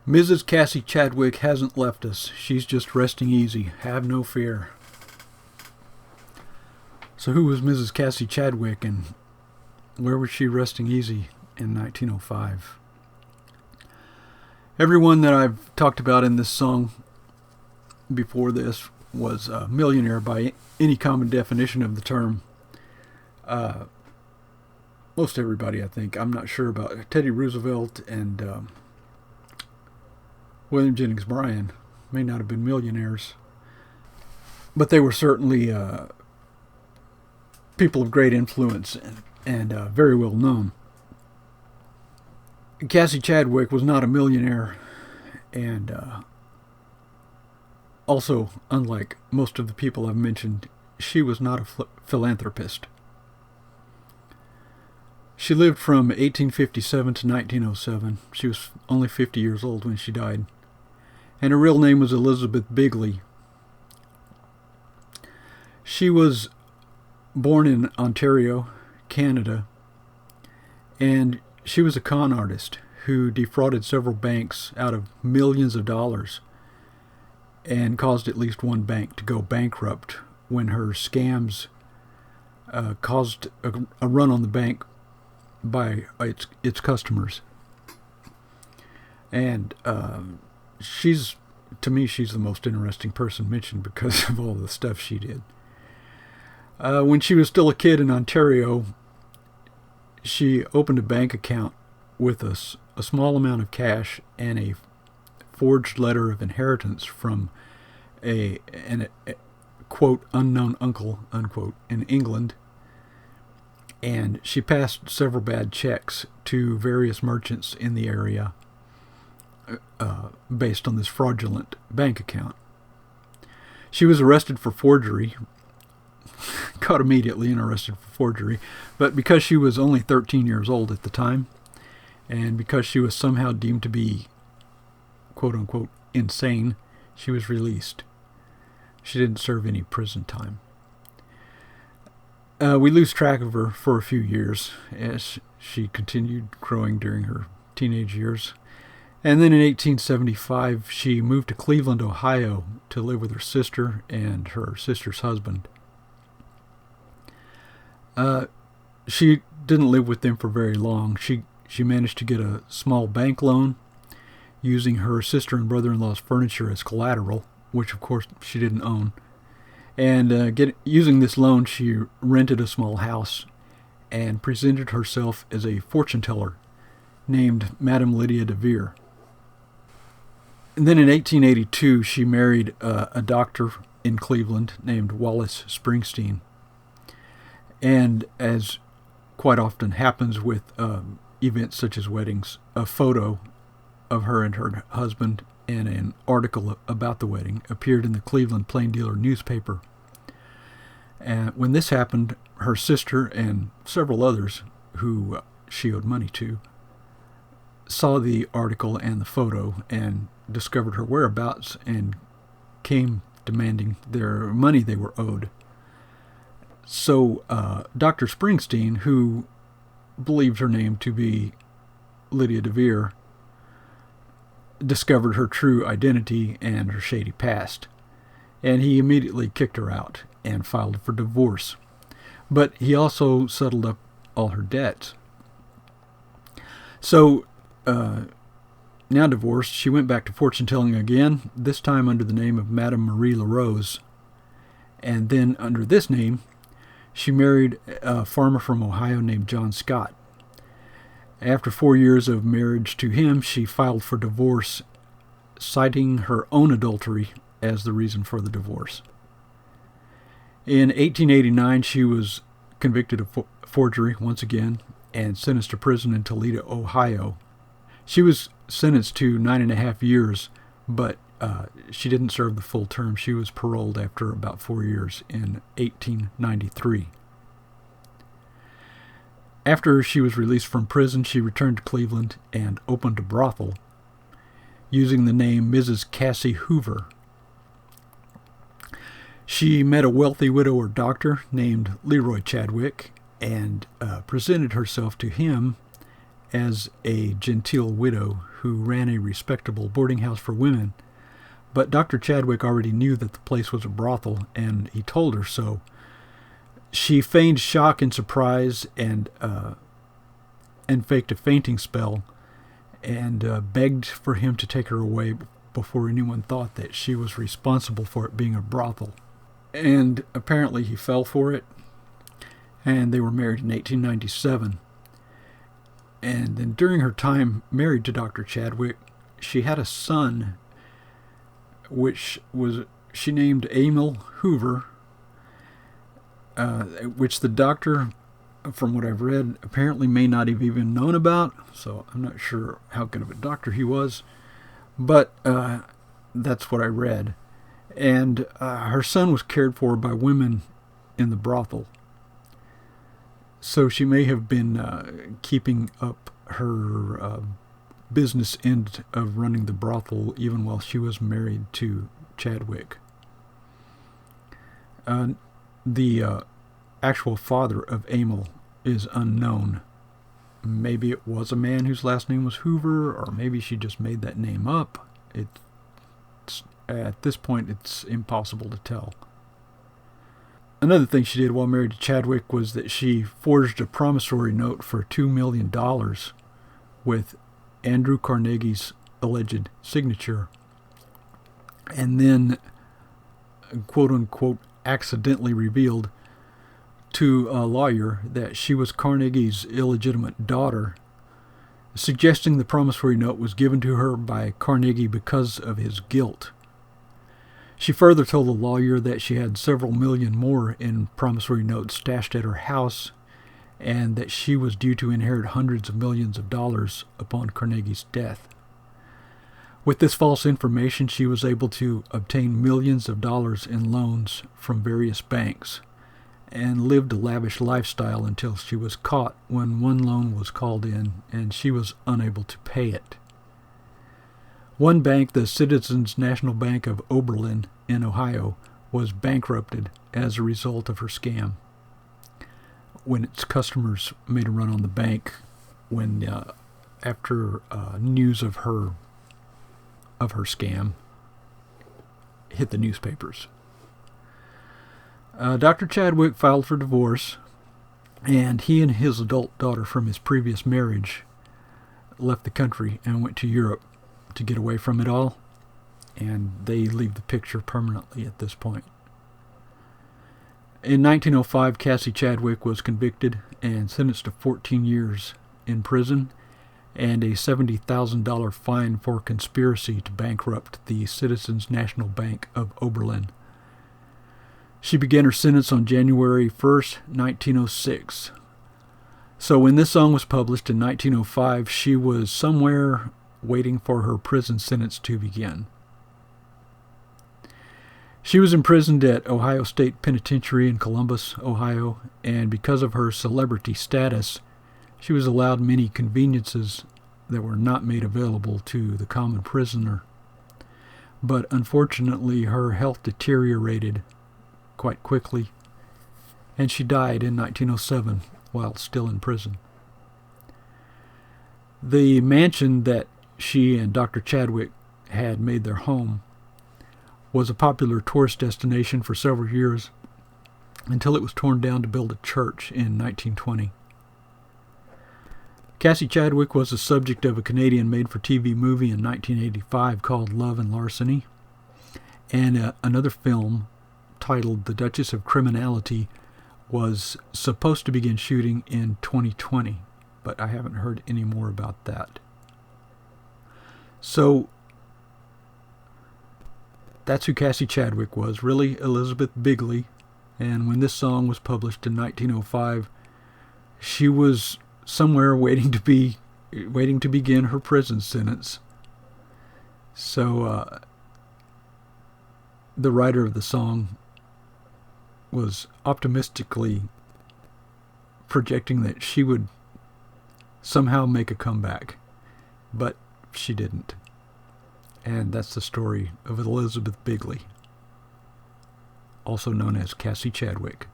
Mrs. Cassie Chadwick hasn't left us. She's just resting easy. Have no fear. So who was Mrs. Cassie Chadwick, and where was she resting easy in 1905? Everyone that I've talked about in this song before this was a millionaire by any common definition of the term. Most everybody, I think. I'm not sure about Teddy Roosevelt and William Jennings Bryan. May not have been millionaires, but they were certainly people of great influence and very well known. Cassie Chadwick was not a millionaire, and also, unlike most of the people I've mentioned, she was not a philanthropist. She lived from 1857 to 1907. She was only 50 years old when she died, and her real name was Elizabeth Bigley. She was born in Ontario, Canada, and she was a con artist who defrauded several banks out of millions of dollars and caused at least one bank to go bankrupt when her scams caused a run on the bank by its customers. And to me, she's the most interesting person mentioned because of all the stuff she did. When she was still a kid in Ontario, she opened a bank account with a small amount of cash and a forged letter of inheritance from a quote unknown uncle unquote in England, and she passed several bad checks to various merchants in the area based on this fraudulent bank account. She was arrested for forgery, caught immediately and arrested for forgery, but because she was only 13 years old at the time, and because she was somehow deemed to be quote-unquote insane, she was released. She didn't serve any prison time. We lose track of her for a few years as she continued growing during her teenage years. And then in 1875, she moved to Cleveland, Ohio to live with her sister and her sister's husband. She didn't live with them for very long. She managed to get a small bank loan using her sister and brother-in-law's furniture as collateral, which of course she didn't own. And using this loan, she rented a small house and presented herself as a fortune teller named Madame Lydia de Vere. And then in 1882, she married a doctor in Cleveland named Wallace Springsteen. And as quite often happens with events such as weddings, a photo of her and her husband and an article about the wedding appeared in the Cleveland Plain Dealer newspaper. And when this happened, her sister and several others who she owed money to saw the article and the photo and discovered her whereabouts and came demanding their money they were owed. So Dr. Springsteen, who believed her name to be Lydia de Vere, discovered her true identity and her shady past, and he immediately kicked her out and filed for divorce. But he also settled up all her debts. So, now divorced, she went back to fortune-telling again, this time under the name of Madame Marie LaRose. And then under this name, she married a farmer from Ohio named John Scott. After 4 years of marriage to him, she filed for divorce, citing her own adultery as the reason for the divorce. In 1889, she was convicted of forgery once again and sentenced to prison in Toledo, Ohio. She was sentenced to 9.5 years, but she didn't serve the full term. She was paroled after about 4 years in 1893. After she was released from prison, she returned to Cleveland and opened a brothel using the name Mrs. Cassie Hoover. She met a wealthy widower doctor named Leroy Chadwick and presented herself to him as a genteel widow who ran a respectable boarding house for women, but Dr. Chadwick already knew that the place was a brothel, and he told her so. She feigned shock and surprise and faked a fainting spell and begged for him to take her away before anyone thought that she was responsible for it being a brothel. And apparently he fell for it, and they were married in 1897. And then during her time married to Dr. Chadwick, she had a son, which she named Emil Hoover, which the doctor, from what I've read, apparently may not have even known about, so I'm not sure how good of a doctor he was, but that's what I read. And her son was cared for by women in the brothel, so she may have been keeping up her business end of running the brothel even while she was married to Chadwick. The actual father of Emil is unknown. Maybe it was a man whose last name was Hoover, or maybe she just made that name up. At this point, it's impossible to tell. Another thing she did while married to Chadwick was that she forged a promissory note for $2 million with Andrew Carnegie's alleged signature, and then, quote-unquote, accidentally revealed to a lawyer that she was Carnegie's illegitimate daughter, suggesting the promissory note was given to her by Carnegie because of his guilt. She further told the lawyer that she had several million more in promissory notes stashed at her house, and that she was due to inherit hundreds of millions of dollars upon Carnegie's death. With this false information, she was able to obtain millions of dollars in loans from various banks, and lived a lavish lifestyle until she was caught when one loan was called in and she was unable to pay it. One bank, the Citizens National Bank of Oberlin in Ohio, was bankrupted as a result of her scam when its customers made a run on the bank after news of her scam hit the newspapers. Dr. Chadwick filed for divorce, and he and his adult daughter from his previous marriage left the country and went to Europe to get away from it all, and they leave the picture permanently at this point. In 1905, Cassie Chadwick was convicted and sentenced to 14 years in prison and a $70,000 fine for conspiracy to bankrupt the Citizens National Bank of Oberlin. She began her sentence on January 1st, 1906. So when this song was published in 1905, she was somewhere waiting for her prison sentence to begin. She was imprisoned at Ohio State Penitentiary in Columbus, Ohio, and because of her celebrity status, she was allowed many conveniences that were not made available to the common prisoner. But unfortunately, her health deteriorated quite quickly, and she died in 1907 while still in prison. The mansion that she and Dr. Chadwick had made their home was a popular tourist destination for several years until it was torn down to build a church in 1920. Cassie Chadwick was the subject of a Canadian made-for-TV movie in 1985 called Love and Larceny, and another film titled The Duchess of Criminality was supposed to begin shooting in 2020, but I haven't heard any more about that. So that's who Cassie Chadwick was, really Elizabeth Bigley, and when this song was published in 1905, she was somewhere waiting to begin her prison sentence. So the writer of the song was optimistically projecting that she would somehow make a comeback, but she didn't. And that's the story of Elizabeth Bigley, also known as Cassie Chadwick.